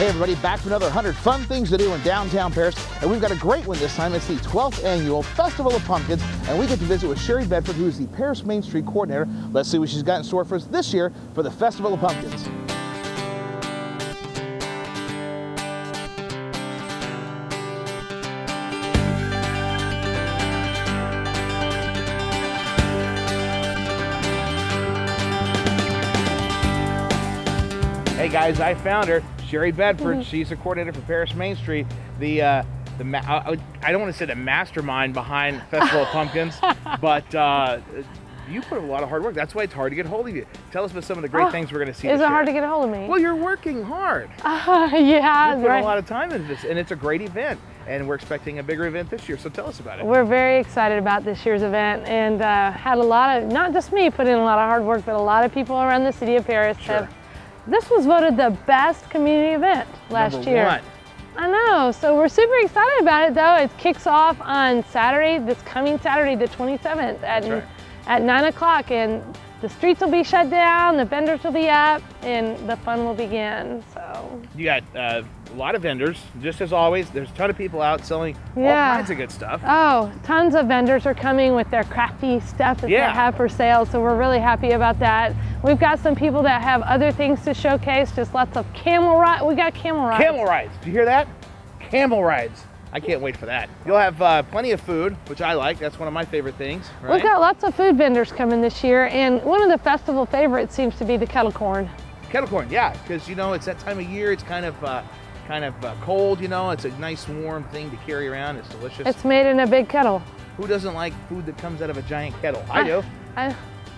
Hey everybody, back for another 100 fun things to do in downtown Paris, and we've got a great one this time. It's the 12th annual Festival of Pumpkins, and we get to visit with Cheri Bedford, who is the Paris Main Street coordinator. Let's see what she's got in store for us this year for the Festival of Pumpkins. Hey guys, I found her, Cheri Bedford. She's the coordinator for Paris Main Street. I don't want to say the mastermind behind Festival of Pumpkins, but you put a lot of hard work. That's why it's hard to get a hold of you. Tell us about some of the great things we're going to see. Is it hard to get a hold of me? Well, you're working hard. Yeah, you put a lot of time into this, and it's a great event. And we're expecting a bigger event this year, so tell us about it. We're very excited about this year's event, and had a lot of, not just me put in a lot of hard work, but a lot of people around the city of Paris have. This was voted the best community event last year. #1. I know, so we're super excited about it though. It kicks off on Saturday, this coming Saturday, the 27th at 9 o'clock, and the streets will be shut down, the vendors will be up, and the fun will begin, so. You got a lot of vendors, just as always. There's a ton of people out selling all kinds of good stuff. Oh, tons of vendors are coming with their crafty stuff that they have for sale, so we're really happy about that. We've got some people that have other things to showcase, just lots of camel rides. We got camel rides. Camel rides, do you hear that? Camel rides. I can't wait for that. You'll have plenty of food, which I like. That's one of my favorite things, right? We've got lots of food vendors coming this year, and one of the festival favorites seems to be the kettle corn. Kettle corn, yeah, because you know it's that time of year. It's kind of cold, you know. It's a nice warm thing to carry around. It's delicious. It's made in a big kettle. Who doesn't like food that comes out of a giant kettle? I do.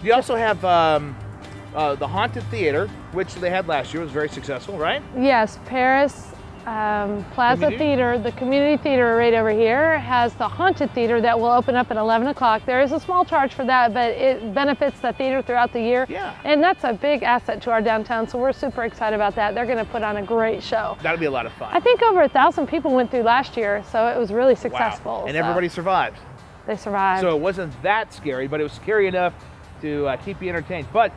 You also have the Haunted Theater, which they had last year. It was very successful, right? Yes, Paris Plaza Theater, the community theater right over here, has the Haunted Theater that will open up at 11 o'clock. There is a small charge for that, but it benefits the theater throughout the year. Yeah. And that's a big asset to our downtown, so we're super excited about that. They're going to put on a great show. That'll be a lot of fun. I think over 1,000 people went through last year, so it was really successful. Wow. And everybody survived. They survived. So it wasn't that scary, but it was scary enough to keep you entertained. But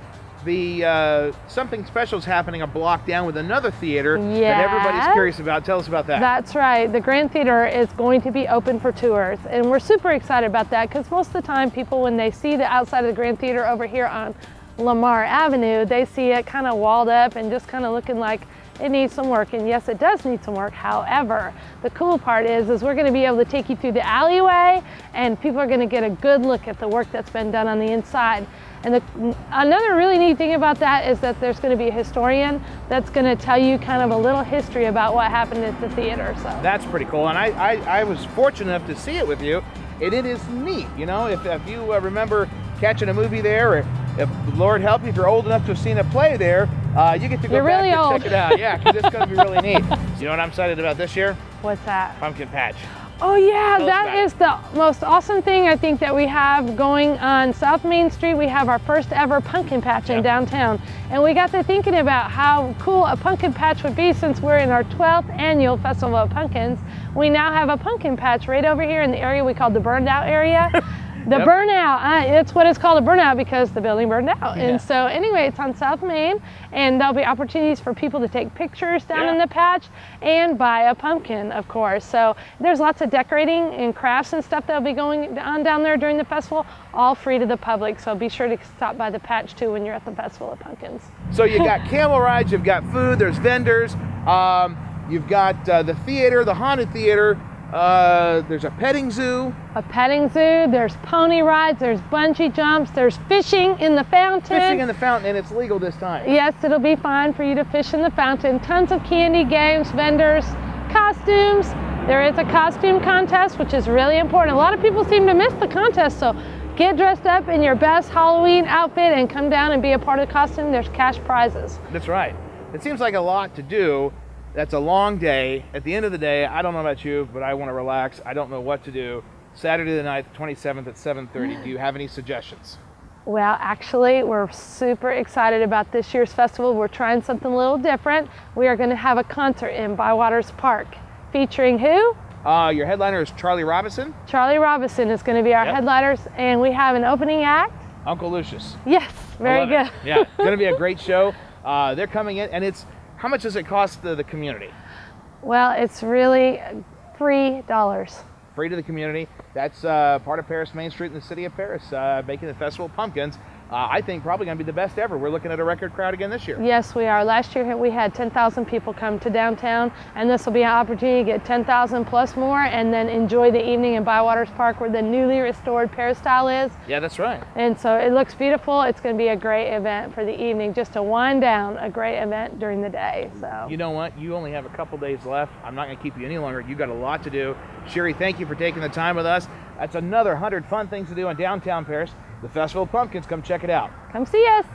the something special is happening a block down with another theater that everybody's curious about. Tell us about that. That's right. The Grand Theater is going to be open for tours, and we're super excited about that because most of the time people, when they see the outside of the Grand Theater over here on Lamar Avenue, they see it kind of walled up and just kind of looking like it needs some work, and yes, it does need some work. However, the cool part is we're going to be able to take you through the alleyway, and people are going to get a good look at the work that's been done on the inside. And another really neat thing about that is that there's going to be a historian that's going to tell you kind of a little history about what happened at the theater. So that's pretty cool, and I was fortunate enough to see it with you, and it is neat. You know, if you remember catching a movie there, or if Lord help you, if you're old enough to have seen a play there, you get to go back and check it out. Yeah, because it's going to be really neat. You know what I'm excited about this year? What's that? Pumpkin patch. Oh yeah, that is the most awesome thing I think that we have going on South Main Street. We have our first ever pumpkin patch in downtown. And we got to thinking about how cool a pumpkin patch would be since we're in our 12th annual Festival of Pumpkins. We now have a pumpkin patch right over here in the area we call the burned out area. The burnout, it's what it's called, a burnout, because the building burned out. And so anyway, it's on South Main, and there'll be opportunities for people to take pictures down in the patch and buy a pumpkin, of course. So there's lots of decorating and crafts and stuff that'll be going on down there during the festival, all free to the public. So be sure to stop by the patch too when you're at the Festival of Pumpkins. So you got camel rides, you've got food, there's vendors, you've got the theater, the Haunted Theater. There's a petting zoo. A petting zoo, there's pony rides, there's bungee jumps, there's fishing in the fountain. Fishing in the fountain, and it's legal this time. Yes, it'll be fine for you to fish in the fountain. Tons of candy, games, vendors, costumes. There is a costume contest, which is really important. A lot of people seem to miss the contest, so get dressed up in your best Halloween outfit and come down and be a part of the costume. There's cash prizes. That's right. It seems like a lot to do. That's a long day. At the end of the day, I don't know about you, but I want to relax. I don't know what to do. Saturday the 9th, 27th at 7:30. Do you have any suggestions? Well, actually, we're super excited about this year's festival. We're trying something a little different. We are going to have a concert in Bywaters Park featuring who? Your headliner is Charlie Robinson. Charlie Robinson is going to be our headliners, and we have an opening act. Uncle Lucius. Yes, very good. Yeah, it's going to be a great show. They're coming in, and it's How much does it cost the community? Well, it's really $3. Free to the community. That's part of Paris Main Street in the city of Paris, making the Festival of Pumpkins. I think probably going to be the best ever. We're looking at a record crowd again this year. Yes, we are. Last year we had 10,000 people come to downtown, and this will be an opportunity to get 10,000 plus more and then enjoy the evening in Bywaters Park where the newly restored peristyle is. Yeah, that's right. And so it looks beautiful. It's going to be a great event for the evening, just to wind down a great event during the day. So you know what? You only have a couple days left. I'm not going to keep you any longer. You got a lot to do. Cheri, thank you for taking the time with us. That's another 100 fun things to do in downtown Paris. The Festival of Pumpkins. Come check it out. Come see us.